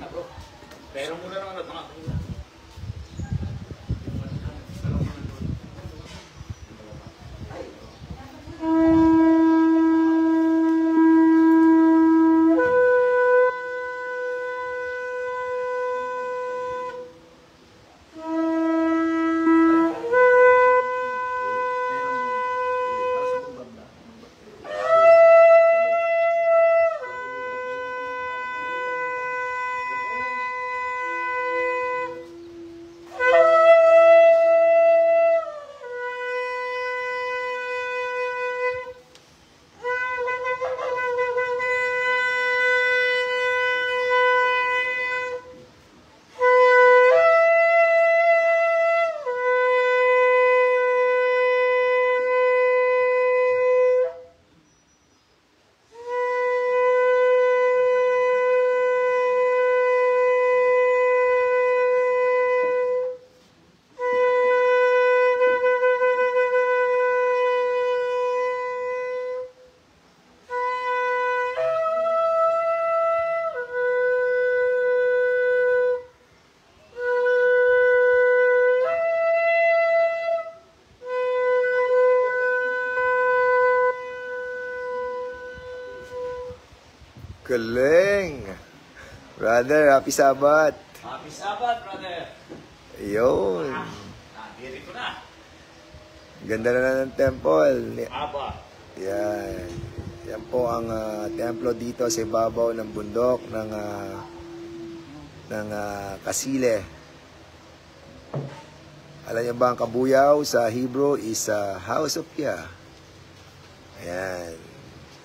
na bro. Pero muna naman at mga Galing! Brother, happy Sabbath! Happy Sabbath, brother! Ayun! Nandito na! Ganda na ng temple. Aba! Yan. Yan po ang templo dito sa ibabaw ng bundok ng Kasile. Alam niyo ba ang Kabuyaw sa Hebrew is House of Yah. Ayan.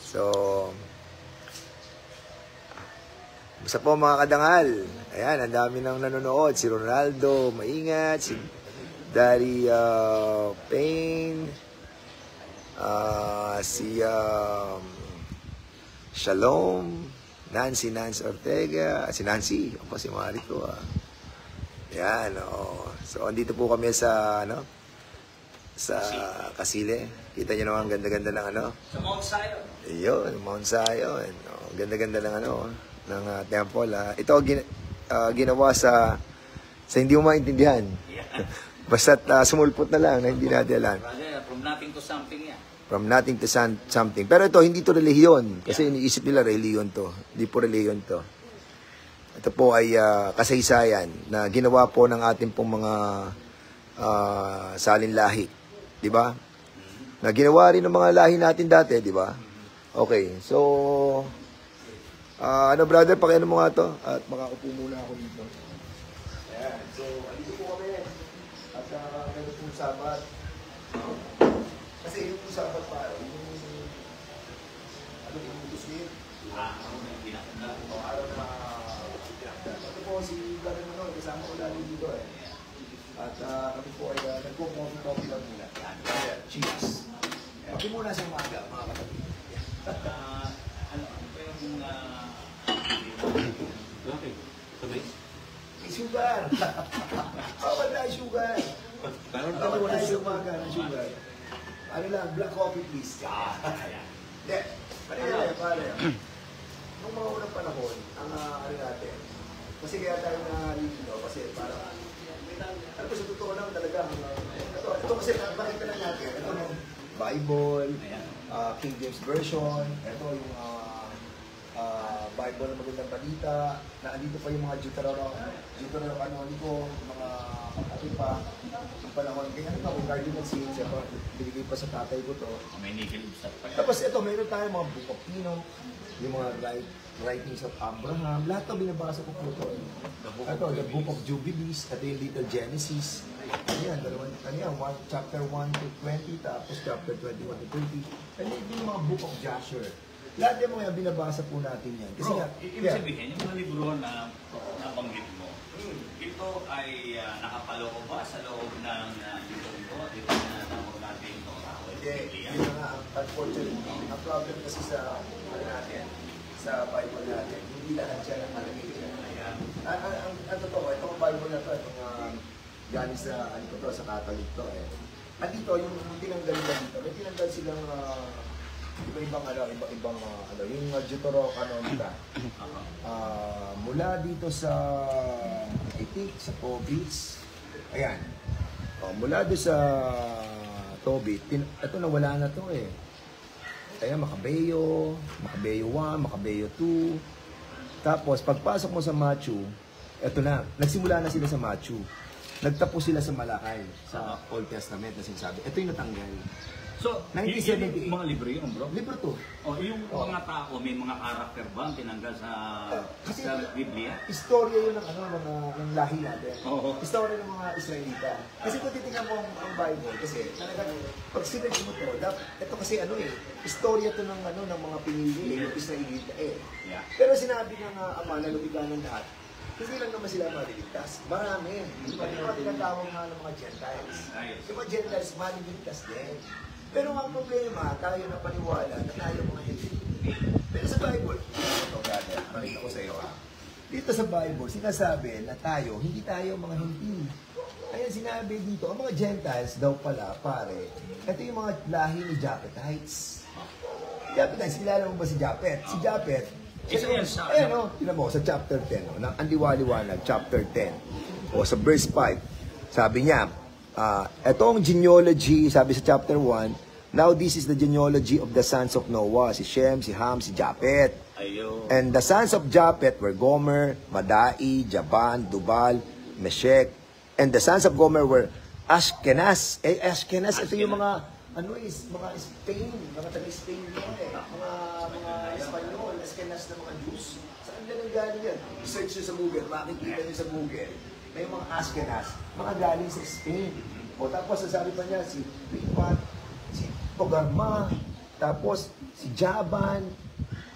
So, isa po mga kadangal. Ayan, ang dami nang nanonood. Si Ronaldo, maingat. Si Daddy Payne. Si Shalom. Nancy Ortega. Si Nancy. Ako si Mariko. Ayan, So, andito po kami sa, sa Kasile. Kita nyo naman, ganda-ganda ng Sa Mount Zion. Ayun, Mount Zion. Ganda-ganda ng ng temple. Ito ginawa sa hindi mo maintindihan. Yeah. Basta't sumulpot na lang na hindi natin alam. Brother, from nothing to something yan. From nothing to something. Pero ito, hindi to relihiyon. Kasi iniisip nila relihiyon to. Hindi po relihiyon to. Ito po ay kasaysayan na ginawa po ng ating pong mga salinlahi. Di ba? Na ginawa rin ng mga lahi natin dati, di ba? Okay, so brother, pakiano mo nga to at makaupo muna ako dito. Ayan, so andito po kami at ganito pong Sabat. Kasi yung Sabat pa, yung Muslim, araw na ito po si Brother Manol, kasama ko lalo dito at kami po ay nagpo-coffee lang muna. Cheers. Pati muna sa umaga, mga kapatid. Ano ba yung Okay. Sabay. May sugar. Bawal na sugar. Bawal na sugar. Ano lang, black coffee please. Hindi. Pare. Nung mga unang panahon, ang ano natin, kasi kaya tayo nalilito, kasi parang, ano po sa totoo lang talaga, ito kasi makita lang natin, ito yung Bible, King James Version, ito yung Bible ng Magandang Balita, na andito pa yung mga Deuterocanonico, mga kapatid pa, yung panahon. Kaya ano pa, kung cardinal sins, binigay pa sa tatay ko to. may nickel sa pa. Tapos ito, mayroon tayo mga Book of Enoch, yung mga writings of Abraham, lahat to binabasa ko po ito. Ito, the Book of Jubilees, ito yung Little Genesis. Ayan, chapter 1 to 20, tapos chapter 21 to 30. And ito yung mga Book of Jasher. Lahat yung mga binabasa po natin yan. Kasi Bro, ibig sabihin, yung mga libro na nabanggit mo, ito ay nakapaloob ba sa loob ng libro ito? Dito na natawag natin ito. Hindi, yun nga, unfortunately, ang problem kasi sa natin, sa Bible natin, hindi lahat siya nakalagay siya. Ang totoo, itong Bible na ito, itong galing sa, sa Catholic to Andito, yung tinanggal nila dito, may tinanggal silang Iba-ibang yung Jutoro Canonical. Mula dito sa, I think, sa Tobits. Ayan. Mula doon sa Tobit, ito nawala na to eh. Ayan, Makabeyo 1, Makabeyo 2. Tapos, pagpasok mo sa Machu, ito na, nagsimula na sila sa Machu. Nagtapos sila sa Malakay, sa Old Testament na sinasabi. Ito yung natanggal. So, 1978. yung mga libro yun, bro? Libro to. Yung mga tao, may mga karakter ba ang tinanggal sa Biblia? Istorya yun ng lahi natin. Oo. Istorya ng mga Israelita. Kasi kung titingnan mo ang Bible, kasi talagang pag sinerge mo to, ito kasi istorya to ng mga pinili, yung Israelita Yeah. Pero sinabi ng Ama na lumikha ng lahat, hindi lang naman sila maliligtas. Marami. Yung mga tinatawag nga ng mga Gentiles. Yung mga Gentiles, maliligtas din. Pero ang problema, tayo na paniwala na tayo mga hindi. Pero sa Bible, ito brother, pakita ko sa iyo Dito sa Bible, sinasabi na tayo, hindi tayo mga hindi. Ayan sinabi dito, ang mga Gentiles daw pala, pare, ito yung mga lahi ni Japhethites. Japhethites, kilala mo ba si Japhet? Si Japhet, ayan tinan mo, sa chapter 10, ang liwaliwanag, chapter 10, o sa verse 5, sabi niya, etong genealogy, sabi sa chapter 1, now this is the genealogy of the sons of Noah, si Shem, si Ham, si Japhet. Ayun. And the sons of Japhet were Gomer, Madai, Javan, Tubal, Meshech. And the sons of Gomer were Ashkenaz. Ashkenaz, ito yung mga mga Spain, mga taga-Spain yun mga Espanyol, Ashkenaz na mga Jews. Saan na nang galing yan? Search nyo sa Google, makikita nyo sa Google. May mga Ashkenaz, mga galing sa Spain. O tapos sasabi pa niya si Ripat, si Togarma, tapos si Javan.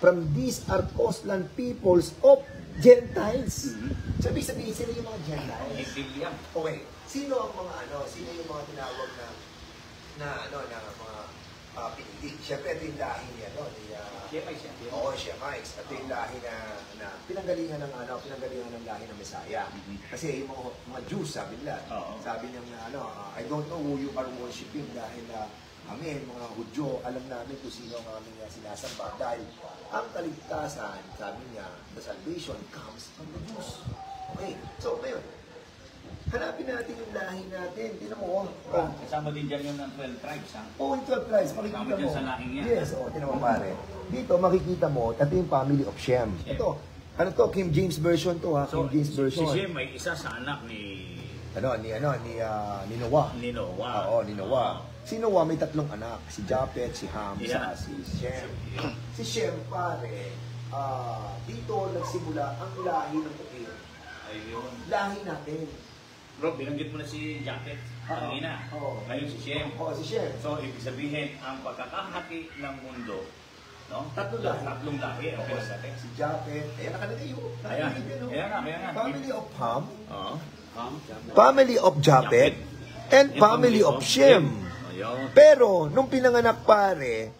From these are coastland peoples of Gentiles. So, ibig sabihin sila yung mga Gentiles. Okay, sino ang mga sino yung mga tinawag na mga pinili? Siyempre, ito yung lahi niya, Shemites. Ito yung lahi na pinanggalingan ng lahi ng Messiah. Kasi yung mga Jews, sabi nila, sabi niya I don't know who you are worshiping dahil kami, mga Hudyo, alam namin kung sino ang aming sinasamba. Dahil ang kaligtasan, sabi niya, the salvation comes from the Jews. Okay, so ngayon, hanapin natin yung lahi natin. Tingnan mo, kasama din dyan yung ng 12 tribes, ha? Oo, yung 12 tribes, makikita kasama mo. dyan sa lahing yan. Yes, tingnan mo pare. Dito, makikita mo, ito yung family of Shem. Ito, King James Version to ha, King James Version. Si Shem may isa sa anak ni Noah. Oo, ni Noah. Si Noah may 3 anak, si Japhet, si Ham, si Shem. Si Shem, pare, dito nagsimula ang lahi ng Upir. Ayun. Lahi natin. Bro, binanggit mo na si Japhet. Kanina. Ngayon si Shem. Oo, si Shem. So, ibig sabihin, ang pagkakahati ng mundo, no? 3 lahi. 3 lahi. Okay, Si Japhet, ayan nakalagay yun. Kaya nga. Family of Ham, Ham, family of Japhet, and family of Shem. Pero, nung pinanganak pare,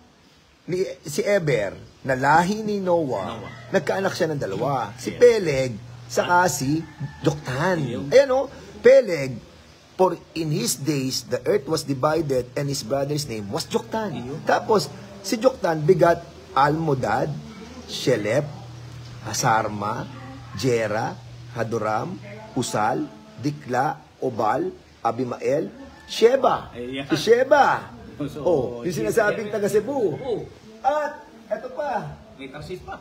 si Eber, na lahi ni Noah, nagkaanak siya ng 2. Si Peleg, saka si Joktan. Ayan Peleg, for in his days, the earth was divided and his brother's name was Joktan. Tapos, si Joktan bigat Almodad, Shelep, Hasarma, Jera, Hadoram, Usal, Dikla, Obal, Abimael, Sheba. Si Sheba. Yung sinasabing taga Cebu. At, eto pa. May Tarsis pa.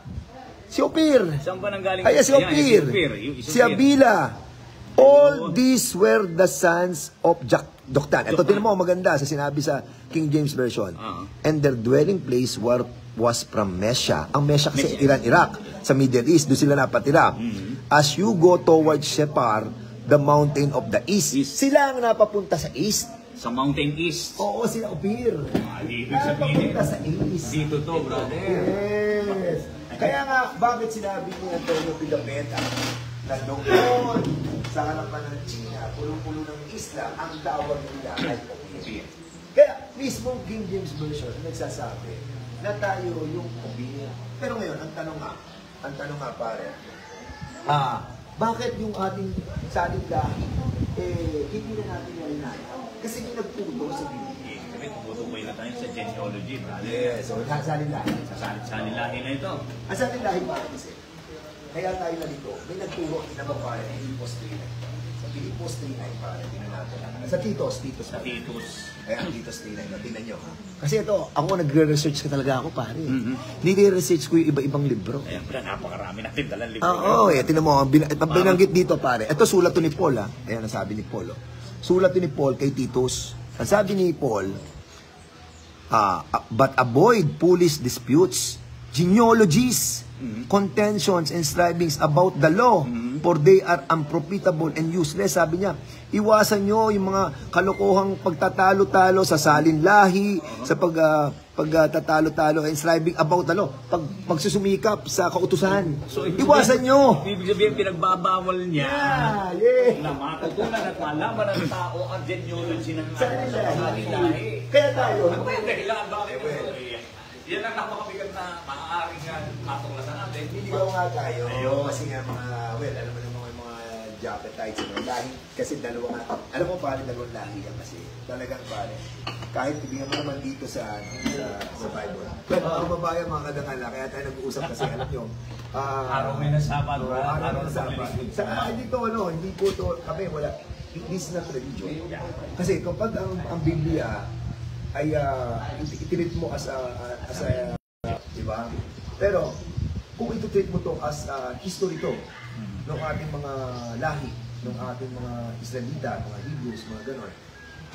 Si Opir. Saan ba nanggaling? Si Opir. Si Abila. All these were the sons of Joktan. Ito, tinan mo, maganda sa sinabi sa King James Version. And their dwelling place was from Mesha. Ang Mesha kasi Iran, Iraq. Sa Middle East, doon sila napatira. As you go towards Shepar, the mountain of the east. Sila ang napapunta sa east. Sa mountain east. Oo, sila Opir. Ibig sabihin. Napapunta sa east. Dito to, brother. Yes. Kaya nga, bakit sinabi ni Antonio Pigapetta na doon sa harapan ng China, pulo-pulo ng isla, ang tawag nila ay Opir. Kaya, mismo King James Version nagsasabi na tayo yung Opir. Pero ngayon, ang tanong nga pare, bakit yung ating saling lahi, hindi na natin nalinayan? Kasi yung nagpulo sa Biblia. siyempre tumutukoy na tayo sa genealogy. Yes, so salin-lahi. Sa lahi na ito. Ang salin-lahi para kasi, kaya tayo na dito, may nagturo na ba pare ng Filipos 3.9. Sa Filipos 3.9 pare, tinan natin. Sa Titos. Sa Titos. Ayan, Titos 3.9. Tinan nyo ha. Kasi ito, ako nagre-research ka talaga ako pare. Nire-research ko yung iba-ibang libro. Ayan, napakarami natin dalang libro. Oo, tinan mo, binanggit dito pare. Ito sulat to ni Paul ha. Ayan, ang sabi ni Paul. Sulat to ni Paul kay Titos. Ang sabi ni Paul, but avoid foolish disputes, genealogies, contentions, and strivings about the law, for they are unprofitable and useless. Sabi niya, iwasan nyo yung mga kalokohang pagtatalo-talo sa salin-lahi, sa pagtatalo-talo and striving about the law, pagsusumikap sa kautusan. So, iwasan nyo. Ibig sabihin, pinagbabawal niya na matutunan at malaman ng tao ang genealogy ng salin-lahi. Kaya tayo, ano ba yung dahilan? Bakit yan ang napakabigat na maaaring matuklasan natin. Niligaw nga tayo. Kasi nga alam mo naman mga jacket types, lahi, kasi dalawa nga. Alam mo pare, dalawang lahi yan kasi talagang pare. Kahit ibigyan mo naman dito sa Bible. Pero babayan mga kadangala, kaya tayo nag-uusap kasi alam nyo. Araw may nasabad. Araw may nasabad. Hindi po ito, kami wala. It is not religion. Kasi kapag ang Biblia ay itinit mo as a diba? Pero kung ito-treat mo to as history to ng ating mga lahi, ng ating mga Israelita, mga Hebrews, mga ganon,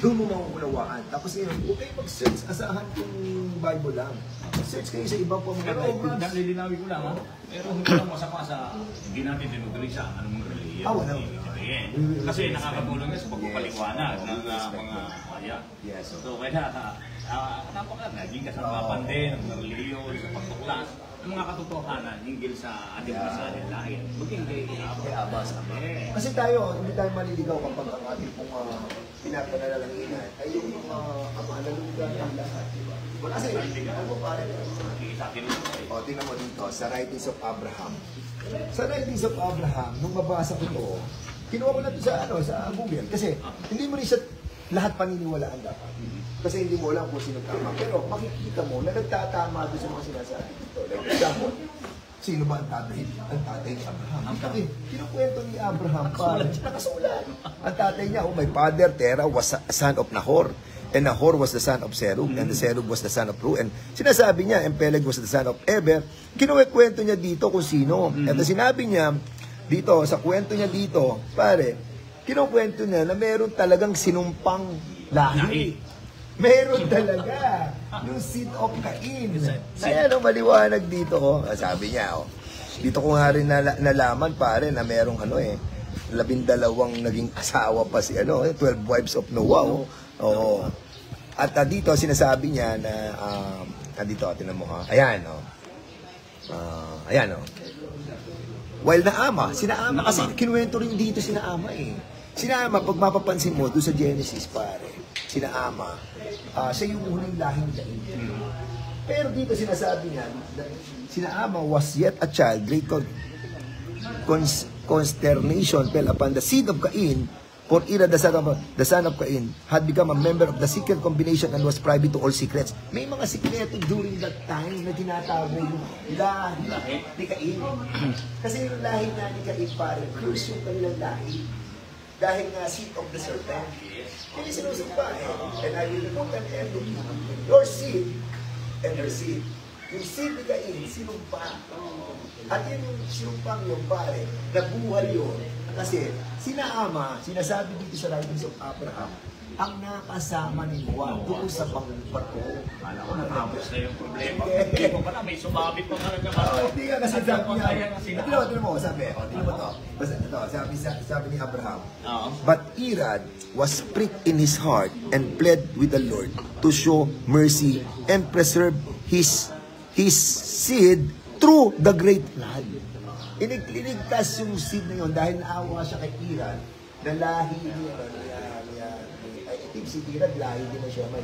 doon mo makukulawaan. Tapos ngayon, huwag kayo mag-search, asahan yung Bible lang. Search kayo sa ibang mga writings. Pero lilinawin ko lang, pero hindi lang masama sa hindi natin tinutuloy sa anong religion. Wala. Kasi nakakatulong sa pagpapaliwanag ng mga kaya. Yes. So, kaya naging kasamapan din ng religion sa pagtuklas ng mga katotohanan hinggil sa ating pasalin-lahi. Maging kay Abbas. Kasi tayo, hindi tayo maliligaw kapag ang ating pong pinapanalalanginan ay yung mga amalalugan ng lahat. Kasi, ano pare? Tingnan mo dito, sa Writings of Abraham. Sa Writings of Abraham, nung mabasa ko ito, kinuha ko na ito sa Google. Kasi, hindi mo rin siya lahat paniniwalaan dapat. Kasi hindi mo alam kung sino tama. Pero makikita mo na nagtatama doon sa mga sinasabi dito. Like example, sino ba ang tatay? Ang tatay ni Abraham. Kasi kinukwento ni Abraham pa, nakasulat. Ang tatay niya, my father Terah was a son of Nahor. And Nahor was the son of Serug. And the Serug was the son of Ru. And sinasabi niya, and Peleg was the son of Eber. Kinukwento niya dito kung sino. At sinabi niya, dito, sa kwento niya dito, pare, kinukwento niya na meron talagang sinumpang lahi. Meron talaga. Yung seed of Cain. Kaya maliwanag dito. Sabi niya, dito ko nga rin nalaman pare na merong 12 naging asawa pa si 12 wives of Noah. At dito sinasabi niya na dito, tinan mo ayan while Naama, sinaama kasi kinuwento rin dito sinaama Sinaama, pag mapapansin mo doon sa Genesis pare, sinaama, siya yung huling lahing Cain. Pero dito sinasabi niya, sinaama was yet a child, great consternation fell upon the seed of Cain, for Ira the son of Cain had become a member of the secret combination and was privy to all secrets. May mga sikreto during that time na tinatago yung lahi ni Cain. Kasi yung lahi na ni Cain pare, close yung kanilang lahi. Dahil nga seed of the serpent. Hindi sinusumpa And I will remove an end of your seed and your seed. Yung seed ni Cain, sinumpa. At yun yung sinumpang yung pare, nabuhay yun. Kasi sinaama, sinasabi dito sa Writings of Abraham, ang nakasama ni Noah doon sa pangbarko. Kala ko natapos na yung problema. Hindi ko pala, may sumabit pa talaga ba? Hindi nga kasi sabi niya. Tignan mo, sabi mo to. Sabi ni Abraham, but Irad was pricked in his heart and pled with the Lord to show mercy and preserve his seed through the great flood. Iligtas yung seed na yun dahil naawa siya kay Irad na lahi niya. Si Irad, lahi din na siya may.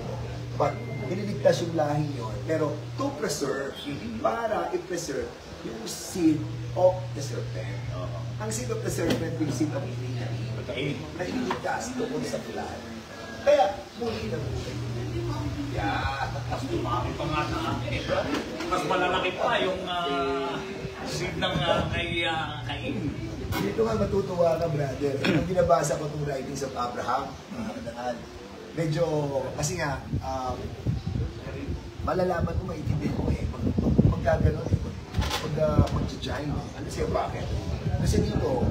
But, iniligtas yung lahi yun. Pero, to preserve, para i-preserve yung seed of the serpent. Ang seed of the serpent, yung seed of Cain, na iniligtas doon sa flood. Kaya, muli na muli. Yeah. Mas dumami pa nga na akin eh. Mas malalaki pa yung seed ng kay Cain. Dito nga matutuwa ka, brother. Nung binabasa ko itong writings of Abraham, medyo, kasi nga, malalaman mo, maitindihan mo eh, magkaganon eh, mag-giant. Kasi bakit? Kasi dito,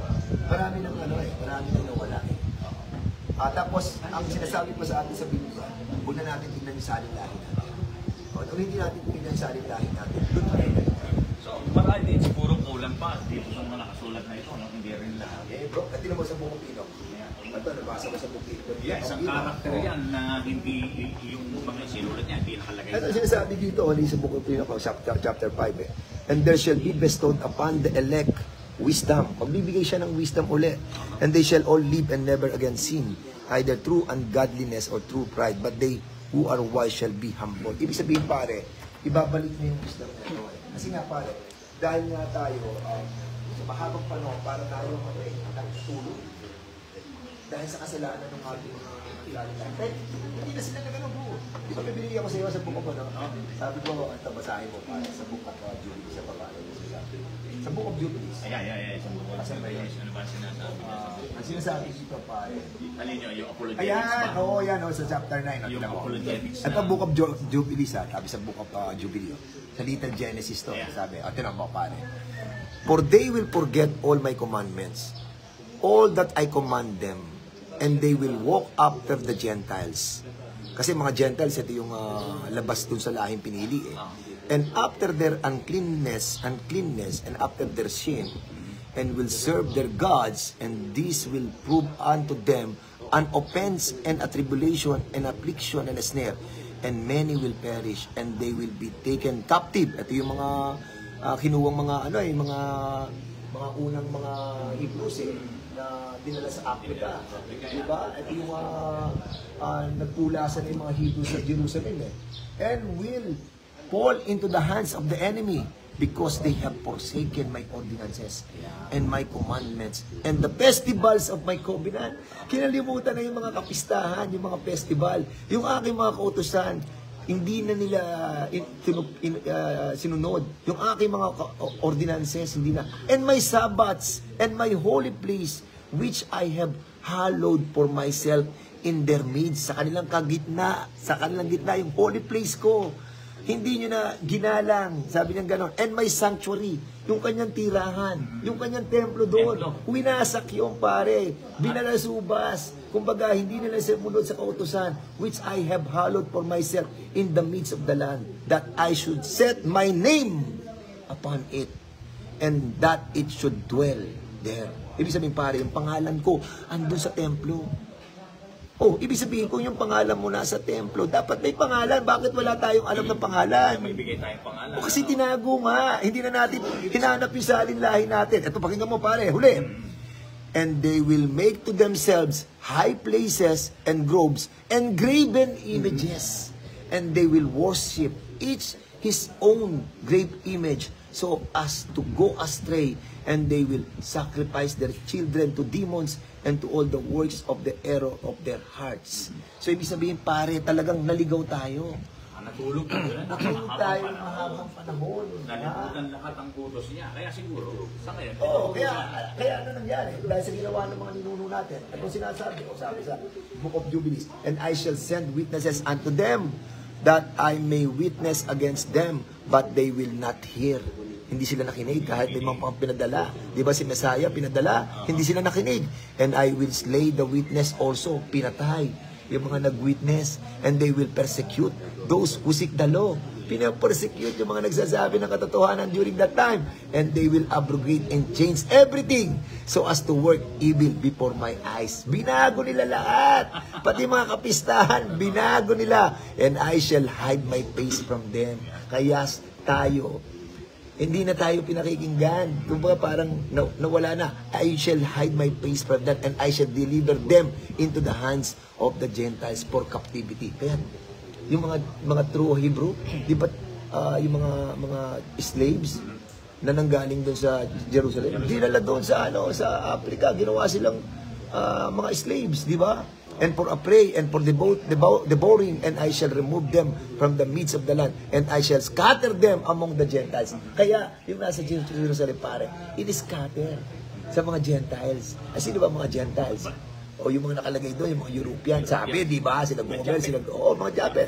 marami nang marami nang nawala eh. Tapos, ang sinasabi pa sa atin sa Biblia, huwag na natin tingnan yung salin-lahi natin. Kung hindi natin tingnan yung salin-lahi natin, doon tayo na. So, marami din siguro kulang pa dito sa mga nakasulat na ito, no? Hindi rin lahat. Eh bro, at mo sa buong Pino. Ito, nabasa ko sa buong Pino. Yeah, isang karakter yan na hindi yung mga sinulat niya, hindi nakalagay. Ito sinasabi dito, ulit sa buong Pino, chapter 5 eh. And there shall be bestowed upon the elect wisdom. Pagbibigay siya ng wisdom uli. And they shall all live and never again sin, either true ungodliness or true pride, but they who are wise shall be humble. Ibig sabihin pare, ibabalik na yung wisdom na ito eh. Kasi nga pare, dahil nga tayo, sa mahabang panahon, para tayo natutulog. Dahil sa kasalanan ng ating ilalagay. Kahit hindi na sila nagano bro. Di ba bibili ako sa iyo sa book of sabi ko, ang tabasahin mo para sa book of Jubilees, sa babae mo sa sabi. Sa book of Jubilees. Ay, sa book of Jubilees. Ano ba sinasabi niya? Ang sinasabi dito pare. Alin nyo, yung apologetics Ayan, ba? sa chapter 9. Yung apologetics na. Ito book of Jubilees sabi sa book of Jubilee. Sa little Genesis to, sabi. Tinan mo pare. For they will forget all my commandments, all that I command them, and they will walk after the Gentiles. Kasi mga Gentiles, ito yung labas dun sa lahing pinili eh. And after their uncleanness, and after their sin, and will serve their gods, and this will prove unto them an offense and a tribulation and affliction and a snare, and many will perish, and they will be taken captive. Ito yung mga kinuwang mga mga unang mga Hebrews na dinala sa Africa. Diba? Ito yung nagpulasan ng mga Hebrews sa Jerusalem and will fall into the hands of the enemy because they have forsaken my ordinances and my commandments and the festivals of my covenant. Kinalimutan na yung mga kapistahan, yung mga festival, yung aking mga kautusan. Hindi na nila sinunod. Yung aking mga ordinances, hindi na. And my Sabbaths and my holy place, which I have hallowed for myself in their midst. Sa kanilang gitna, yung holy place ko. Hindi nyo na ginalang. Sabi niya gano'n. And my sanctuary, yung kanyang tirahan, yung kanyang templo doon. Winasak yung pare. Binalasubas. Kumbaga, hindi nila sumunod sa kautusan, which I have hallowed for myself in the midst of the land, that I should set my name upon it, and that it should dwell there. Ibig sabihin pare, yung pangalan ko, andun sa templo. Oh, ibig sabihin kung yung pangalan mo nasa templo, dapat may pangalan. Bakit wala tayong alam ng pangalan? May bigay tayong pangalan. Kasi tinago nga. Hindi na natin hinanap yung salin-lahi natin. Ito, pakinggan mo pare, huli. And they will make to themselves high places and groves and graven images. And they will worship each his own grave image so as to go astray. And they will sacrifice their children to demons and to all the works of the error of their hearts. So, ibig sabihin, pare, talagang naligaw tayo. Natulog na doon. Natulog tayo ng mahabang panahon. Nalimutan lahat ang utos niya. Kaya siguro, sa ngayon. Oo, kaya ano nangyari? Dahil sa ginawa ng mga ninuno natin, itong sinasabi, sabi sa Book of Jubilees, and I shall send witnesses unto them, that I may witness against them, but they will not hear. Hindi sila nakinig kahit may mga pinadala. Di ba si Messiah pinadala? Hindi sila nakinig. And I will slay the witness also. Pinatay yung mga nag-witness. And they will persecute those who seek the law. Pinapersecute yung mga nagsasabi ng katotohanan during that time. And they will abrogate and change everything so as to work evil before my eyes. Binago nila lahat. Pati mga kapistahan, binago nila. And I shall hide my face from them. Kaya tayo, hindi na tayo pinakikinggan. Kumbaga parang nawala na. I shall hide my face from them and I shall deliver them into the hands of the Gentiles for captivity. Kaya yung mga true Hebrew, di ba yung mga slaves na nanggaling doon sa Jerusalem, dinala doon sa sa Africa, ginawa silang mga slaves, di ba? and for a prey, and for devouring, and I shall remove them from the midst of the land, and I shall scatter them among the Gentiles. Kaya, yung nasa Jerusalem, pare, it is scattered sa mga Gentiles. Sino ba mga Gentiles? O yung mga nakalagay doon, yung mga European, sabi, di ba? Sila Gomer, sila, mga Japan.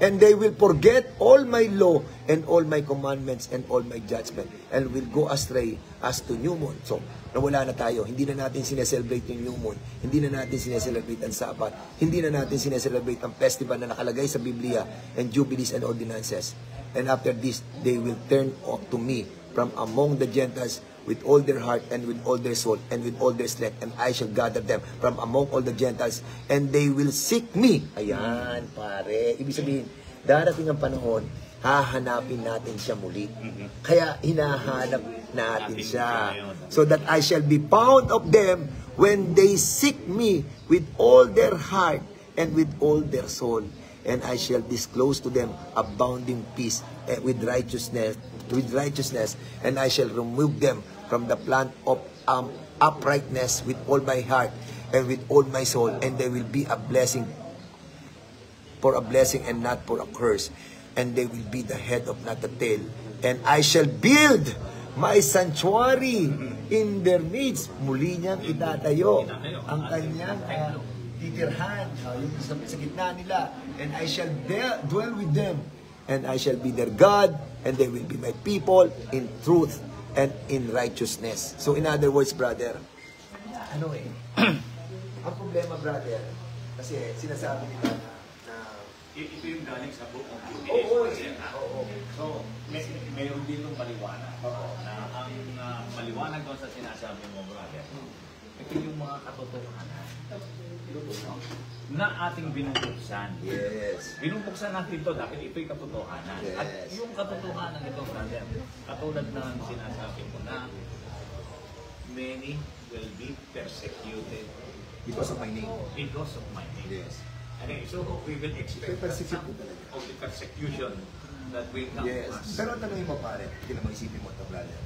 And they will forget all my law and all my commandments and all my judgment and will go astray as to new moon. So, nawala na tayo. Hindi na natin sineselebrate yung new moon. Hindi na natin sineselebrate ang Sabat. Hindi na natin sineselebrate ang festival na nakalagay sa Biblia and jubilees and ordinances. And after this, they will turn off to me from among the Gentiles with all their heart and with all their soul and with all their strength, and I shall gather them from among all the Gentiles, and they will seek me. Ayan, pare. Ibig sabihin, darating ang panahon, hahanapin natin siya muli. Kaya hinahanap natin siya. So that I shall be found of them when they seek me with all their heart and with all their soul. And I shall disclose to them abounding peace with righteousness, and I shall remove them from the plant of uprightness with all my heart and with all my soul, and they will be a blessing, for a blessing and not for a curse, and they will be the head of not the tail. And I shall build my sanctuary in their midst. Muli niyang itatayo ang kanyang titirhan, yung sa gitna nila, and I shall dwell with them, and I shall be their God, and they will be my people in truth and in righteousness. So in other words, brother, ang problema, brother, kasi sinasabi nila na ito yung galing sa book of Oo. So, mayroon din yung maliwanag. Na ang maliwanag doon sa sinasabi mo, brother, ito yung mga katotohanan na ating binubuksan. Yes. Binubuksan natin ito dahil ito'y katotohanan. Yes. At yung katotohanan ito, brother, katulad ng sinasabi mo na many will be persecuted Because of my name. because of my name. Yes. Okay, so we will expect Persecute some po talaga. of the persecution that will come Yes. to us. Pero tanongin mo, pare, hindi naman isipin mo ito, brother.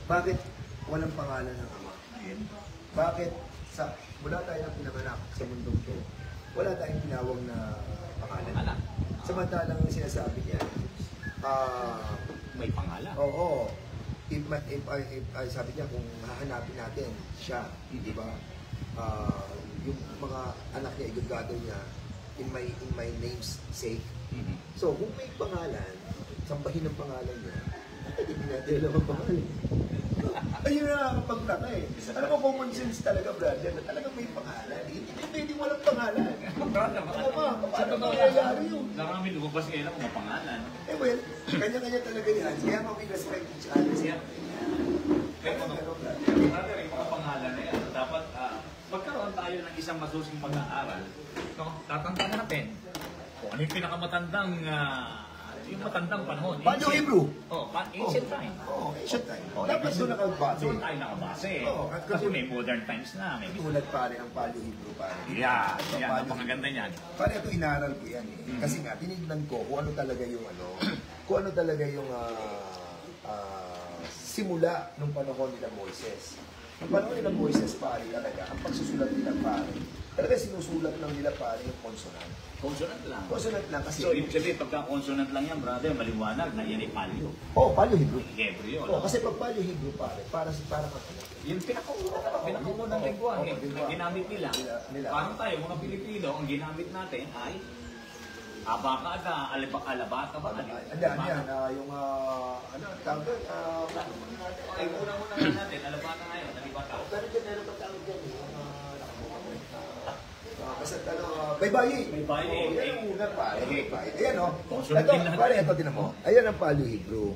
Bakit walang pangalan ng Ama? Bakit wala tayong pinanganak sa mundong to, wala tayong tinawag na pangalan? Wala. Samantalang sinasabi niya, May pangalan. oo, sabi niya kung hahanapin natin siya, di ba? Yung mga anak niya, igagado niya, in my name's sake. So, kung may pangalan, sambahin ang pangalan niya, hindi natin alam ang pangalan. Ayun na nakakapagtaka eh. Alam mo, common sense talaga, brother, na talagang may pangalan. Hindi pwedeng walang pangalan. Paano mangyayari yun? Marami lumabas ngayon ako mga pangalan. Eh well, kanya-kanya talaga yan. Kaya we respect each other. Pero brother, yung mga pangalan na yan, dapat magkaroon tayo ng isang masusing pag-aaral. No? Tatandaan natin kung ano yung pinakamatandang yung matandang panahon. Paleo Hebrew. Ancient time. Ancient time. Dapat doon nakabase. Doon tayo nakabase. Kasi may modern times na. May Tulad pare ang Paleo Hebrew pare. yan, napakaganda niyan. Pare ito inaral ko yan eh. Kasi nga tinignan ko kung ano talaga yung kung ano talaga yung simula nung panahon nila Moises. Nung panahon nila Moises pare talaga, ang pagsusulat nila pare, talaga sinusulat lang nila pare yung consonant. Consonant lang. Consonant lang kasi. So, ibig sabihin, pagka consonant lang yan, brother, maliwanag na yan ay palyo. Paleo Hebrew. Hebrew yun. Kasi pag Paleo Hebrew pare, para ano. Yung pinakaunang lingwahe na ginamit nila. Parang tayo, mga Pilipino, ang ginamit natin ay abakada, alabaka ba? Yan, yung tawag doon, Ay, muna natin, alabaka ngayon, alibaka. pero dyan, meron pa tawag dyan, basta baybayi. Baybayi. Yan ang una pare. Ayan o. Consonant Ito, din lahat. pare, ito din mo. Ayan ang Paleo Hebrew.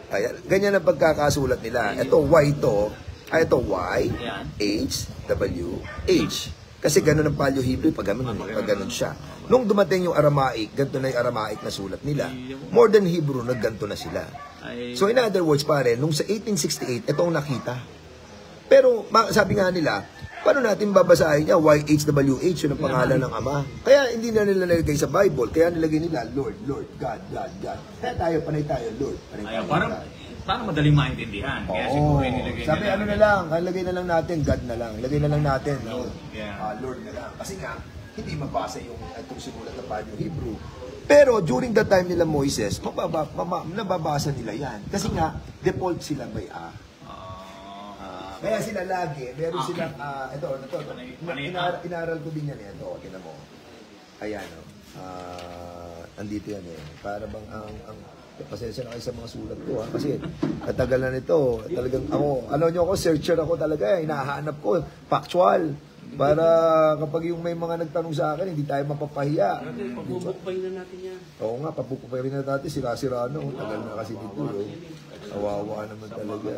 Ayan. Ganyan ang pagkakasulat nila. Ito Y ito. Ito Y, Ayan. H, W, H. Kasi ganun ang Paleo Hebrew pag ganun siya. Nung dumating yung Aramaic, ganito na yung Aramaic na sulat nila. More than Hebrew, nagganto na sila. So in other words, pare, nung sa 1868, ito ang nakita. Pero sabi nga nila, paano natin babasahin niya? YHWH, yun ang pangalan ng Ama. Kaya hindi na nila nilagay sa Bible. Kaya nilagay nila, Lord, Lord, God, God, God. Kaya tayo, panay tayo, Lord. Panay tayo, Parang madaling maintindihan. Kaya siguro yung nilagay sabi nila. ano na lang, lagay na lang natin, God na lang. Lagay na lang natin, Lord, yeah. Lord na lang. Kasi nga, hindi mabasa yung itong sinulat na paano yung Hebrew. Pero during the time nila Moises, nababasa nila yan. Kasi nga, default sila by kaya sila lagi, meron silang, ito, inaral ko din yan eh. Ito, tinan mo. Ayan, andito yan eh. Para bang pasensya na kayo sa mga sulat ko ha. Kasi katagal na nito, talagang ako, alam nyo ako, searcher ako talaga eh. Hinahanap ko, factual. Para kapag yung may mga nagtanong sa akin, hindi tayo mapapahiya. Pabubukbay na natin yan. Oo nga, papupukay rin na natin, sira-sira no. Tagal na kasi dito. Kawawa naman talaga.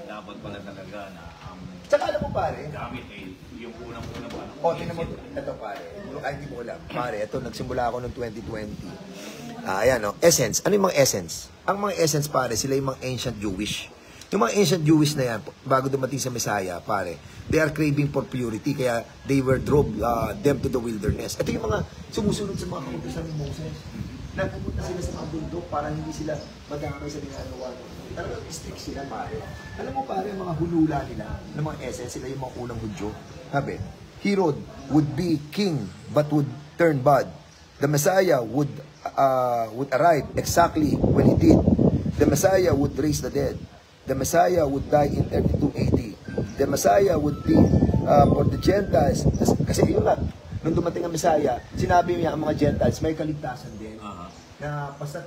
Dapat pala talaga na Tsaka alam mo pare, gamit yung unang-unang paano. o, tinan mo, ito pare, kahit hindi mo alam. Pare, ito, nagsimula ako noong 2020. Ayan o, essence. Ano yung mga essence? Ang mga essence pare, sila yung mga ancient Jewish. Yung mga ancient Jewish na yan, bago dumating sa Messiah, pare, they are craving for purity, kaya they were drove them to the wilderness. Ito yung mga sumusunod sa mga kautusan ni Moses. Nagpupunta sila sa mga bundok para hindi sila madamay sa ginagawa. Talagang strict sila, pare. Alam mo, pare, mga hulula nila, ng mga essence, sila yung mga unang Hudyo. Sabi, Herod would be king, but would turn bad. The Messiah would arrive exactly when he did. The Messiah would raise the dead. The Messiah would die in 32 AD. The Messiah would be for the Gentiles. Kasi yun nga, nung dumating ang Messiah, sinabi niya ang mga Gentiles, may kaligtasan din. Na basta,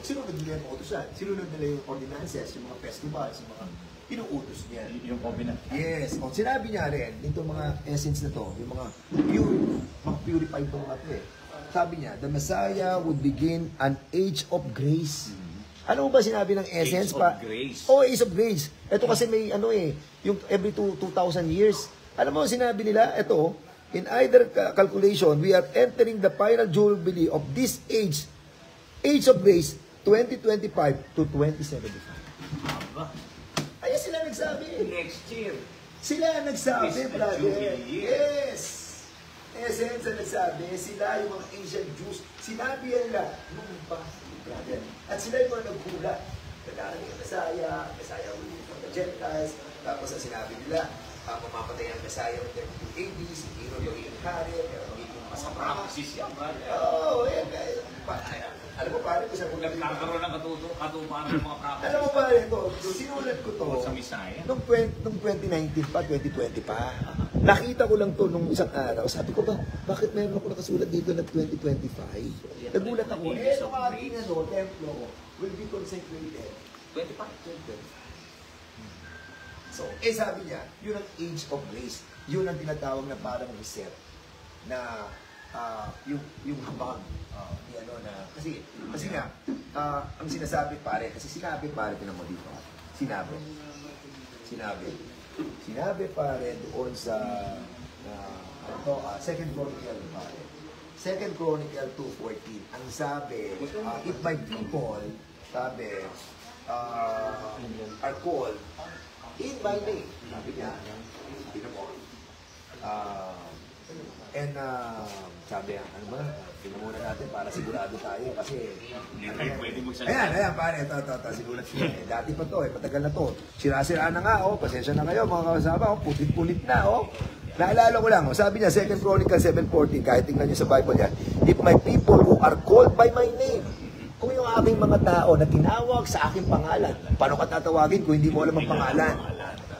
sinunod nila yung utusan. Sinunod nila yung ordinances, yung mga festivals, yung mga inuutos niya. Yung covenant. Yes. O, sinabi niya rin, dito mga essence na to, yung mga purified to mga to eh. Sabi niya, the Messiah would begin an age of grace. Ano mo ba sinabi ng essence pa? Age of grace. Oh, age of grace. Ito kasi may ano eh, yung every 2,000 years. Alam mo sinabi nila, ito, in either calculation, we are entering the final jubilee of this age of grace, 2025 to 2075. Ayan sila nagsabi. Next year. Sila nagsabi, Is the brother. Jubilee. Yes. Essence na nagsabi, sila yung mga ancient Jews. Sinabi yan nila, nung pa, brother. At sila yung mga naghula. Nagkakaroon yung Messiah will be from the Gentiles. Tapos ang sinabi nila, mamapatay ang Messiah ng 32 AD, si Herod yung hari, pero magiging masama. Practice yan, brother. Oo, yan. Alam mo pare, kung sa Nagkakaroon ng katuparan ng mga practice. alam mo pare, ito, sinulat ko to. Sa Messiah. Nung 2019 pa, 2020 pa, nakita ko lang to nung isang araw. Sabi ko ba, bakit meron ako nakasulat dito na 2025? Nagulat ako, nung aking templo ko will be consecrated. 25. So, sabi niya, yun ang age of grace. Yun ang tinatawag na parang reset. Na, yung habang, kasi nga, ang sinasabi pare, kasi sinabi pare, tinan mo dito, sinabi pare doon sa, Second Chronicle pare, Second Chronicle 2:14, ang sabi, if my people, sabi, are called in my name, sabi niya, tinan mo, and sabi, ano ba, pinamuna natin para sigurado tayo kasi Pwede magsalita. ayan pare, ito, sinulat siya eh. Dati pa to eh, matagal na to. Sira-sira na nga, pasensya na kayo mga kasama, pulit-pulit na, Naalala ko lang, sabi niya, 2 Chronicles 7:14, kahit tingnan niyo sa Bible yan, if my people who are called by my name, kung yung aking mga tao na tinawag sa aking pangalan, paano ka tatawagin kung hindi mo alam ang pangalan?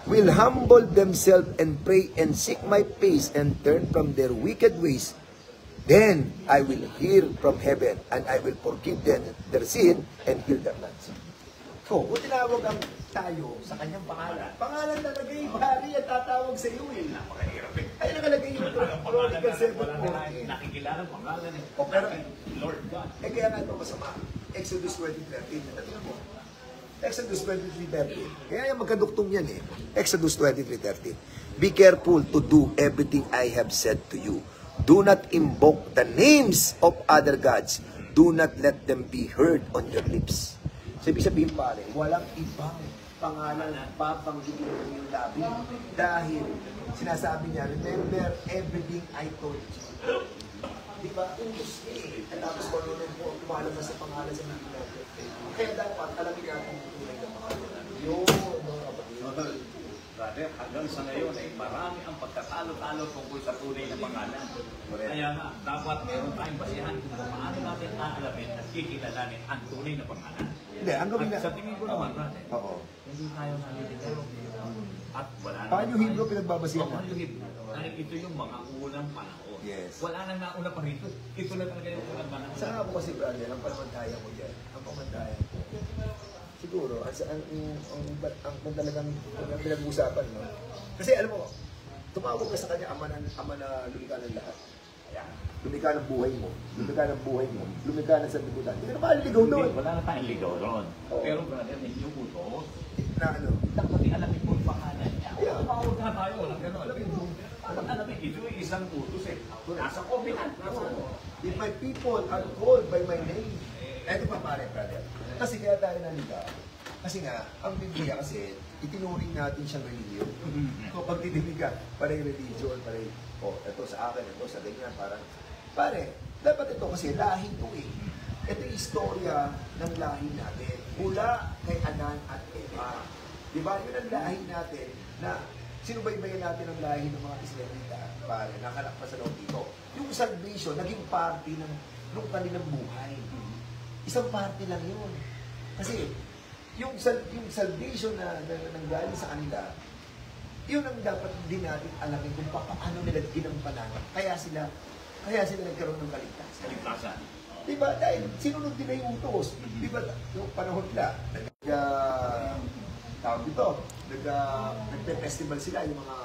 Will humble themselves and pray and seek my face and turn from their wicked ways, then I will hear from heaven and I will forgive them their sin and heal their lands. So, kung tinawag ang tayo sa kanyang pangalan, pangalan talaga yung pari at tatawag sa iyo eh. Napakahirap eh. Ay, nakalagay yung Chronicle 7:14. Nakikilala ang pangalan eh. O, pero, Lord God. kaya nga ito masama. Exodus 20:13. Tingnan mo. Exodus 23:13. Kaya yung magkaduktong yan eh. Exodus 23:13. Be careful to do everything I have said to you. Do not invoke the names of other gods. Do not let them be heard on your lips. So, ibig sabihin pare, walang ibang pangalan na papanggigil mo yung labi. Dahil, sinasabi niya, remember everything I told you. Di ba? Utos niya eh. At tapos marunong po, lumalabas sa pangalan sa mga natin. Kaya dapat, alamin natin yung tunay na pangalan. Yun, mga kapatid. brother, hanggang sa ngayon ay marami ang pagkatalo-talo tungkol sa tunay na pangalan. Kaya nga, dapat meron tayong basihan kung paano natin aalamin at kikilalanin ang tunay na pangalan. Hindi, ang gawin na... At sa tingin ko naman, brother, Oo. hindi tayo naliligaw. At wala Paano yung Hebrew pinagbabasihan natin? natin? Paano yung Hebrew? Dahil ito yung mga unang panahon. Yes. Wala nang nauna pa rito. Ito na talaga yung unang panahon. Saan ako kasi, brother, ang pamantayan ko dyan, ang pamantayan ko, siguro, ang talagang pinag-uusapan, no? Kasi alam mo, tumawag ka sa kanya, ama na lumika ng lahat. Lumika ng buhay mo, lumika ng buhay mo, lumika ng sanlibutan. Hindi ka na maliligaw doon. Wala na tayong ligaw doon. Pero brother, medyo utos. Na ano? Dapat alamin mo yung pangalan niya. Yeah. Tumawag na tayo, walang gano'n. Dapat alamin, ito yung isang utos eh. Nasa covenant. If my people are called by my name, eto pa pare, brother. Kasi kaya tayo naligaw. Kasi nga, ang Biblia kasi, itinuring natin siyang religion. Kapag titigil ka, parang religion, parang, ito sa akin, ito sa ganyan, parang, pare, dapat ito kasi lahi ito eh. Ito yung istorya ng lahi natin. Mula kay Adan at Eva. Di ba? Yun ang lahi natin na sinubaybayan natin ang lahi ng mga Israelita. Pare, nakalak pa sa loob dito. Yung salvation, naging party ng kanilang buhay. Isang party lang yun. Kasi, yung salvation na nanggaling sa kanila, yun ang dapat din natin alamin kung paano nila ginampanan. Kaya sila nagkaroon ng kaligtasan. Kaligtasan. Diba? Dahil sinunod nila yung utos. Diba? Yung panahon nila, tawag dito, nagpe-festival sila, yung mga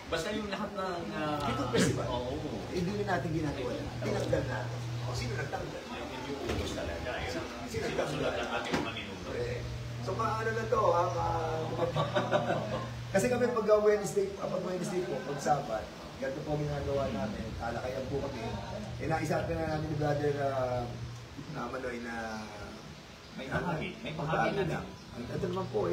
Basta yung lahat ng... Kitong festival. Oo. Hindi rin natin ginagawa na. Tinanggal natin. O, sino nagtanggal? Yung utos talaga. Sinulat ng ating mga ninuno. So, ano na to, kasi kami pag Wednesday po, pag Sabat, ganito po ginagawa namin, alakayan po kami. Naisapin na namin ni Brother Manoy na May bahagi na lang. Ito naman po,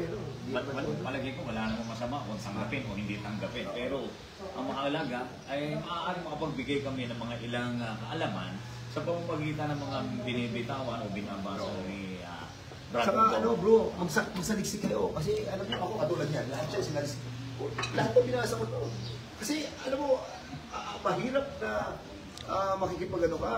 Malagay ko, wala namang masama kung tanggapin o hindi tanggapin. Pero ang mahalaga ay maaaring makapagbigay kami ng mga ilang kaalaman sa pamamagitan ng mga binibitawan o binabasa ni Brother Saka Bo. bro, magsaliksik kayo. Kasi alam mo ako katulad yan, lahat siya sinaliksik. Lahat po binasa ko to. Kasi alam mo, mahirap na makikipag-ano ka.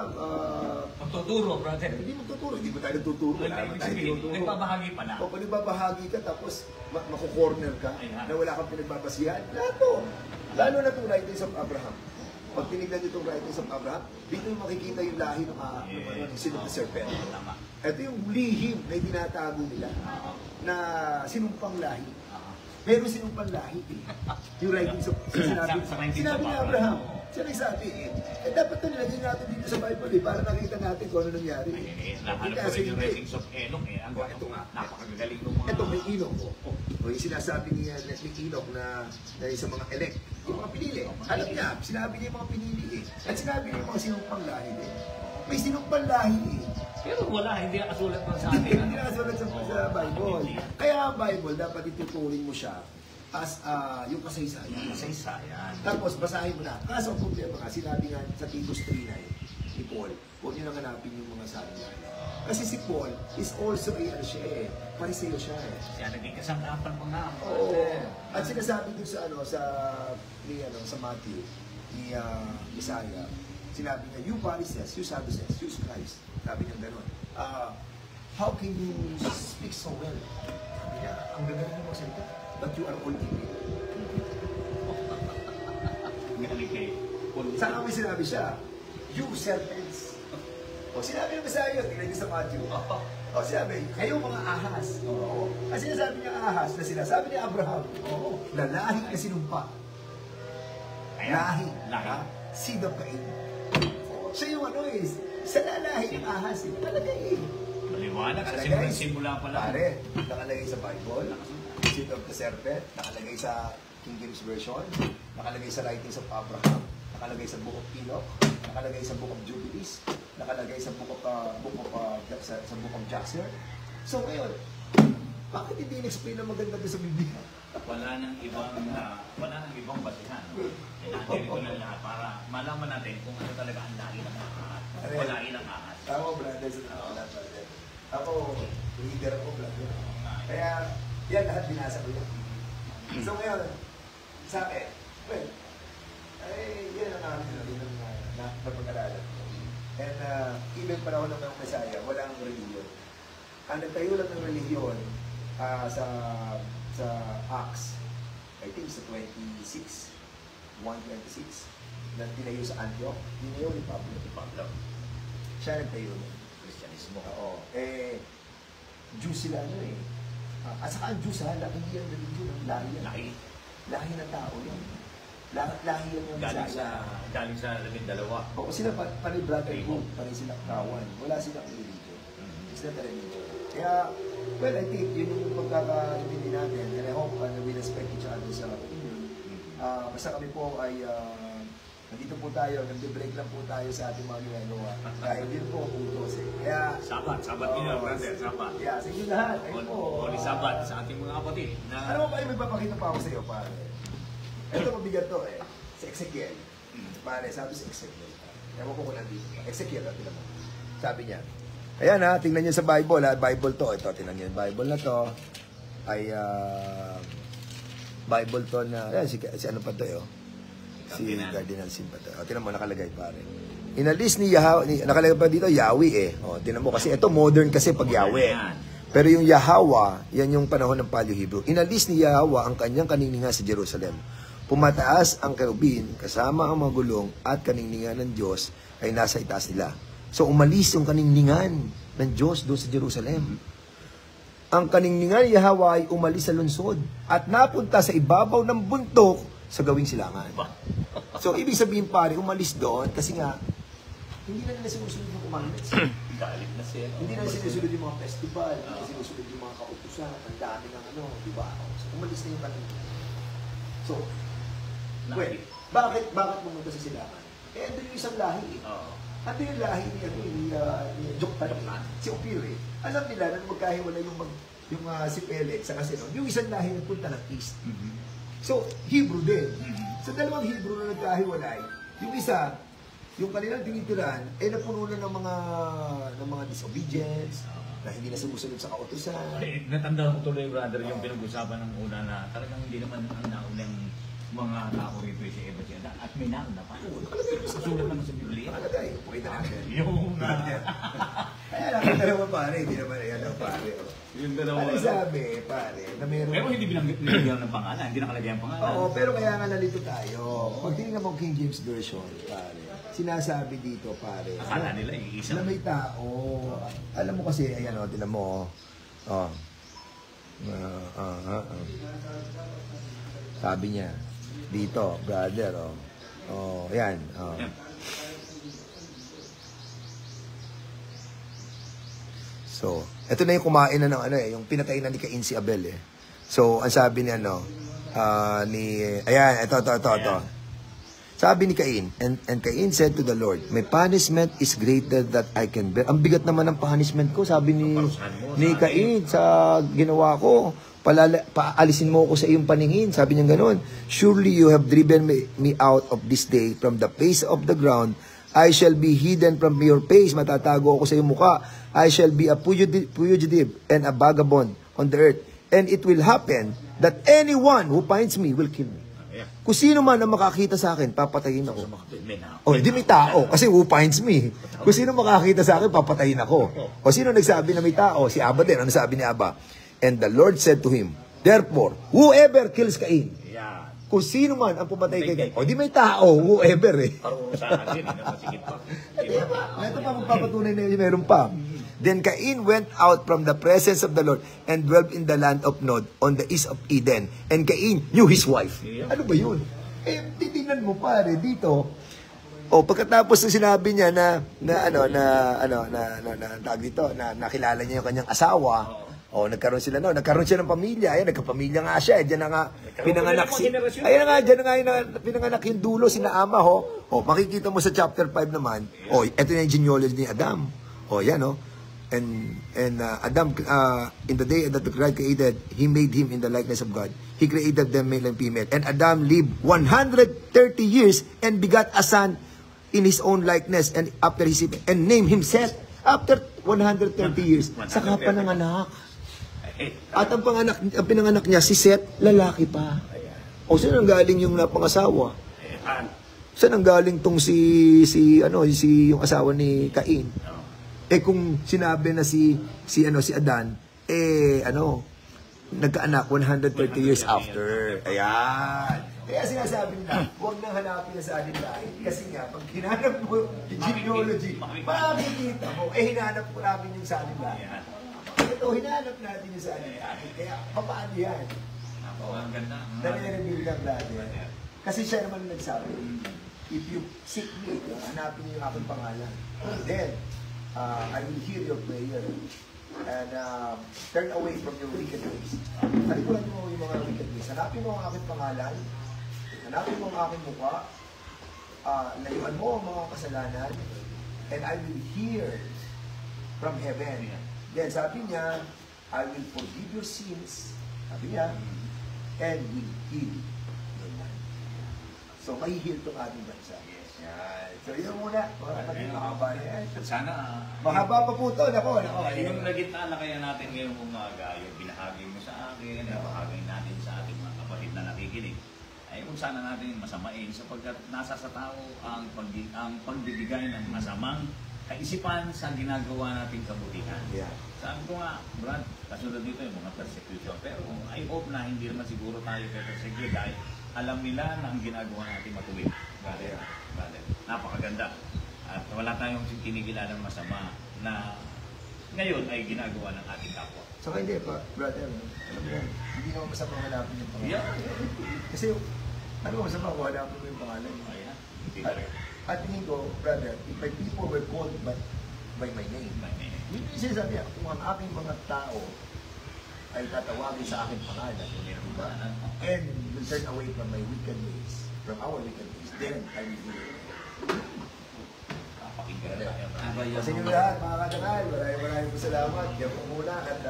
Magtuturo, brother. Hindi magtuturo, hindi mo tayo nagtuturo. Nagbabahagi pala. O kung nagbabahagi ka tapos makukorner ka na wala kang pinagbabasihan, lahat po. Lalo na itong writings of Abraham. Pag tinignan nyo itong writings of Abraham, dito yung makikita yung lahi ng sin of the serpent. Ito yung lihim na tinatago nila na sinumpang lahi. Pero sinumpang lahi eh. Yung writings of sinabi ni Abraham. Siya nagsabi eh. Dapat ito nilagay natin dito sa Bible eh, para nakita natin kung ano nangyari. Nahanap ko rin yung writings of Enoch eh. Ito nga. Napakagaling ng mga... Ito may Enoch. O yung sinasabi ni Enoch na isa mga elect. Yung mga pinili. Alam niya, sinabi niya yung mga pinili eh. At sinabi niya yung mga sinumpang lahi eh. May sinumpang lahi eh. Pero wala, hindi nakasulat pa sa atin. Hindi nakasulat sa Bible. Kaya ang Bible, dapat ituturing mo siya as yung kasaysayan. Kasaysayan. Tapos basahin mo na. Kaso ang problema nga, sinabi nga sa Titus 3:9 ni Paul, huwag niyo nang hanapin yung mga sabi niya. Kasi si Paul is also pariseo siya eh. Siya naging kasangkapan mga. Oo. At sinasabi dun sa Matthew, ni Isaiah, sinabi niya, you Pharisees, you Sadducees, you Christ. Sabi niya gano'n. How can you speak so well? Sabi niya, ang gagaling mo sa ito, but you are all evil. Galing kay Paul. Saan kami sinabi siya? You serpents. O sinabi naman sa iyo, tingnan niyo sa Matthew. O sinabi, kayo mga ahas. Oo. Kasi sinasabi niya ahas na sinasabi ni Abraham, na lahi na sinumpa. Lahi. Seed of Cain. Siya yung sa lalahi ng ahas. Nakalagay eh. Maliwanag sa simula pa lang. Pare, nakalagay sa Bible, Seed of the Serpent, nakalagay sa King James Version, nakalagay sa Writings of Abraham, nakalagay sa Book of Enoch, nakalagay sa Book of Jubilees, nakalagay sa Book of Jasher. So ngayon, bakit hindi in-explain na maganda doon sa Biblia? Wala nang ibang basihan. Inatiri ko lang lahat para malaman natin kung ano talaga ang lahi ng ahas. Walahi ng ahas. Ako, brother, ako, leader ako, brother. Kaya, yan lahat binasa ko yan. So ngayon, sa akin, well, yan ang akin, yun ang napag-aralan ko. And even panahon ng mga Mesaya, walang religion. Ang nagtayo lang ng religion sa Acts, I think sa 126, na tinayo sa Antioch, tinayo ni Pablo. Siya nagtayo ng Kristyanismo. Oo. Jews sila at saka ang Jews hindi ang religion, ang lahi. Lahi ng tao yan. Lahi yan yung galing sa 12. Oo, sila panay brotherhood, panay silang kawan. Wala silang religion. It's not a religion. Kaya, well, I think yun yung pagkakaintindi natin. And I hope we respect each other sa opinion. Basta kami po ay nandito po tayo, nag-break lang po tayo sa ating mga ginagawa. Dahil din po utos Kaya, Sabat nila, brother, sabat. Yeah, sa inyo lahat. Ayun po. Holy Sabat sa ating mga kapatid. Ano mo ba yung may papakita pa ako sa iyo, pare? Ito mabigat to sa Ezekiel. Pare, sabi sa Ezekiel. Ewan ko kung nandito. Ezekiel, tingnan mo. Sabi niya. Ayan tingnan niyo sa Bible Bible to. Ito, tingnan niyo yung Bible na to. Ay, Bible to na, ayan, si ano pa to Si Cardinal Sin pa to. Tingnan mo, nakalagay pare. Inalis ni Yahweh, nakalagay pa dito, Yahweh tingnan mo, kasi ito modern kasi pag Yahweh. Pero yung Yahweh, yan yung panahon ng Paleo Hebrew. Inalis ni Yahweh ang kanyang kaningningan sa Jerusalem. Pumataas ang kerubin, kasama ang mga gulong at kaningningan ng Diyos ay nasa itaas nila. So umalis yung kaningningan ng Diyos doon sa Jerusalem. Ang kaningningan ni Yahweh ay umalis sa lungsod at napunta sa ibabaw ng bundok sa gawing silangan. So ibig sabihin pare, umalis doon kasi nga hindi na nila sinusunod yung commandments. Galit na siya. Hindi na sinusunod yung mga festival, hindi na sinusunod yung mga kautusan, ang dami ng di ba? So umalis na yung kaningningan. So, well, bakit pumunta sa silangan? Andun yung isang lahi Andun yung lahi ni Joktan, si Opir Alam nila na magkahiwala yung si Peleg sa Kasinon, yung isang lahi nagpunta ng East. So, Hebrew din. Sa dalawang Hebrew na nagkahiwalay, yung isa, yung kanilang tinituran, napuno na ng mga disobedience, na hindi na sumusunod sa kautusan. Natanda ko tuloy, brother, yung pinag-usapan ng una na talagang hindi naman ang naunang mga tao rito si Eva siya. At may nauna pa. Susulat naman sa Biblia. Palagay, pakita natin. Yung kaya nakita naman pare, hindi naman yan ang pare. Yung dalawa. Ano sabi, pare, na meron... Pero hindi binigyan ng pangalan, hindi nakalagay ang pangalan. Oo, pero kaya nga nalito tayo. Pag tingnan mo King James Version, pare, sinasabi dito, pare. Akala nila iisa. Na may tao. Alam mo kasi, ayan tinan mo. Sabi niya, dito, brother, yan. So, ito na yung kumain na ng yung pinatay na ni Cain si Abel So, ang sabi niya ayan, ito. Sabi ni Cain, and Cain said to the Lord, my punishment is greater that I can bear. Ang bigat naman ng punishment ko, sabi ni Cain sa ginawa ko. Paalisin mo ako sa iyong paningin. Sabi niya gano'n, surely you have driven me out of this day from the face of the ground. I shall be hidden from your face. Matatago ako sa iyong muka. I shall be a fugitive and a vagabond on the earth. And it will happen that anyone who finds me will kill me. Kung sino man ang makakita sa akin, papatayin ako. Hindi may tao. Kasi who finds me? Kung sino makakita sa akin, papatayin ako. O sino nagsabi na may tao? Si Abba din. Ano sabi ni Abba? And the Lord said to him, therefore, whoever kills Cain, kung sino man ang pumatay kay Cain, di may tao, whoever Ito pa magpapatunay na yun, meron pa. Then Cain went out from the presence of the Lord and dwelt in the land of Nod on the east of Eden. And Cain knew his wife. Ano ba yun? Titignan mo pare, dito. Pagkatapos ng sinabi niya nakilala niya yung kanyang asawa. Nagkaroon siya ng pamilya. Ayan, nagkapamilya nga siya. Diyan na nga pinanganak ayan na nga, diyan na nga pinanganak yung dulo, sina Ama, makikita mo sa chapter 5 naman. Ito na yung genealogy ni Adam. Yan, And Adam, in the day that the God created, he made him in the likeness of God. He created them male and female. And Adam lived 130 years and begat a son in his own likeness and after his and named himself after 130 years. Saka pa ng anak. At ang pinanganak niya, si Seth, lalaki pa. O saan ang galing yung napangasawa? Saan ang galing tong si yung asawa ni Cain? Kung sinabi na si Adan, nagkaanak 130 years after. Ayan. Kaya sinasabi nila, huwag nang hanapin na sa atin lahat. Kasi nga, pag hinanap mo yung genealogy, makikita mo, hinanap ko namin yung sa atin lahat. Ito, hinanap natin yung sa atin lahat. Kaya, paano yan? Ang ganda. Nare-reveal ng lahat yan. Kasi siya naman nagsabi, if you seek me, hanapin niyo yung aking pangalan. Then, I will hear your prayer. And turn away from your wicked ways. Halikulan mo yung mga wicked ways. Hanapin mo ang aking pangalan. Hanapin mo ang aking mukha. Layuan mo ang mga kasalanan. And I will hear from heaven. Then sabi niya, I will forgive your sins. Sabi niya, and will heal your land. So, may heal itong ating bansa. Yan. So, yun muna. Mga mahaba yan. Sana, Mahaba pa po ito. yung nagitala kaya natin ngayong umaga, yung binahagi mo sa akin, binahagi natin sa ating mga kapatid na nakikinig, ay kung sana natin masamain sapagkat nasa sa tao ang pagbibigay ng masamang kaisipan sa ginagawa nating kabutihan. Yeah. Sabi ko nga, Brad, kasunod dito yung mga persecution. Pero I hope na hindi naman siguro tayo persecute dahil alam nila na ang ginagawa natin matuwid. Brother, napakaganda. At wala tayong kinikilalang masama na ngayon ay ginagawa ng ating kapwa. So, hindi pa, brother, alam mo yan, hindi naman masama hanapin yung pangalan. Yeah. Kasi, ano masama kung hanapin mo yung pangalan? Ayan. At tingin ko, brother, if my people were called by my name, yun yung sinasabi, kung ang aking mga tao ay tatawagin sa aking pangalan, diba? And will turn away from my wicked ways, from our wicked ways, then I will do it. Sa inyo lahat, mga katangal, maraming po salamat. Diyan po muna at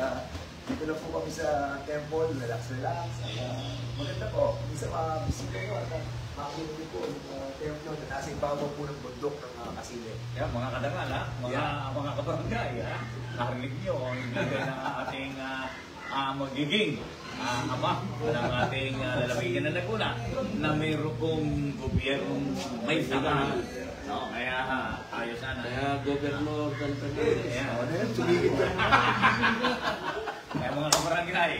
dito na po kami sa temple, relax. At maganda po, minsan makabisita ko at makinig po yung temple na nasa ibabaw po ng bundok ng Kasile. Yeah, mga kadangal, mga kabarangay, narinig nyo ang bigay ng ating magiging ama ng ating lalawigan na Laguna na mayroong gobyernong may saka. No, kaya ayos sana. Kaya gobyerno ganito na. Kaya mga kabarangay,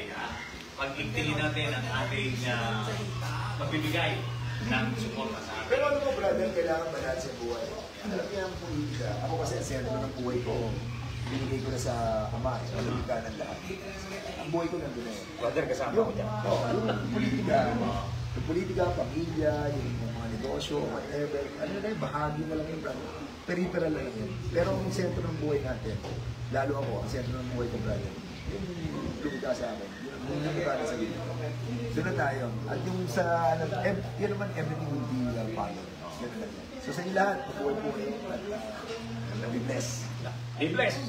pag-igtingin natin ang ating magbibigay ng suporta sa atin. Pero ano mo, brother, kailangan ba natin sa buhay? Alam niya ang politika. Ako kasi ang sentro ng buhay ko. Binigay ko na sa ama, alam ka ng lahat. Ang buhay ko nandun eh. Brother, kasama ko dyan. Yung politika, pamilya, yung mga negosyo, whatever, ano na yun, bahagi na lang yung brother. Peripheral lang yun. Pero ang sentro ng buhay natin, lalo ako, ang sentro ng buhay ko, brother, yung lumita sa akin, yung lumita sa gilid. Doon na tayo. At yung sa, yun naman, everything will be followed. So sa inyo lahat, buhay po kayo at be blessed. Be blessed!